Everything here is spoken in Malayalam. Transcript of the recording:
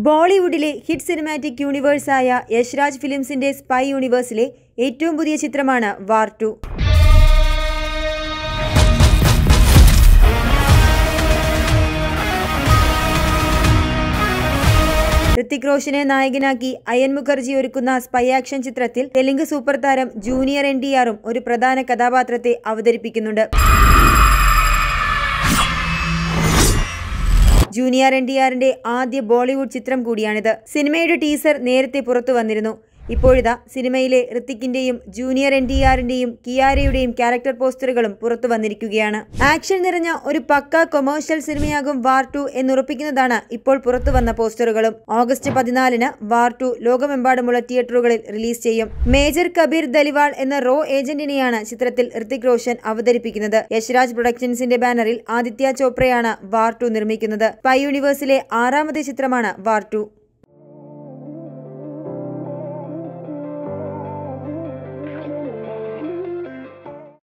ബോളിവുഡിലെ ഹിറ്റ് സിനിമാറ്റിക് യൂണിവേഴ്സായ യശ്രാജ് ഫിലിംസിന്റെ സ്പൈ യൂണിവേഴ്സിലെ ഏറ്റവും പുതിയ ചിത്രമാണ് വാർ 2. ഋത്തിക് റോഷനെ നായകനാക്കി അയൻ മുഖർജി ഒരുക്കുന്ന സ്പൈ ആക്ഷൻ ചിത്രത്തിൽ തെലുങ്ക് സൂപ്പർ താരം ജൂനിയർ NTRഉം ഒരു പ്രധാന കഥാപാത്രത്തെ അവതരിപ്പിക്കുന്നുണ്ട്. ജൂനിയർ NTRന്റെ ആദ്യ ബോളിവുഡ് ചിത്രം കൂടിയാണിത്. സിനിമയുടെ ടീസർ നേരത്തെ പുറത്തു വന്നിരുന്നു. ഇപ്പോഴിതാ സിനിമയിലെ ഋത്തിക്കിന്റെയും ജൂനിയർ NTRന്റെയും കിയാരയുടെയും ക്യാരക്ടർ പോസ്റ്ററുകളും പുറത്തു വന്നിരിക്കുകയാണ്. ആക്ഷൻ നിറഞ്ഞ ഒരു പക്ക കൊമേഴ്ഷ്യൽ സിനിമയാകും വാർ 2 എന്നുറപ്പിക്കുന്നതാണ് ഇപ്പോൾ പുറത്തു വന്ന പോസ്റ്ററുകളും. ഓഗസ്റ്റ് 14-ന് വാർ 2 ലോകമെമ്പാടുമുള്ള തിയേറ്ററുകളിൽ റിലീസ് ചെയ്യും. മേജർ കബീർ ദലിവാൾ എന്ന റോ ഏജന്റിനെയാണ് ചിത്രത്തിൽ ഋത്തിക് റോഷൻ അവതരിപ്പിക്കുന്നത്. യശ്രാജ് പ്രൊഡക്ഷൻസിന്റെ ബാനറിൽ ആദിത്യ ചോപ്രയാണ് വാർ 2 നിർമ്മിക്കുന്നത്. സ്പൈ യൂണിവേഴ്സിലെ 6ാമത്തെ ചിത്രമാണ് വാർ 2.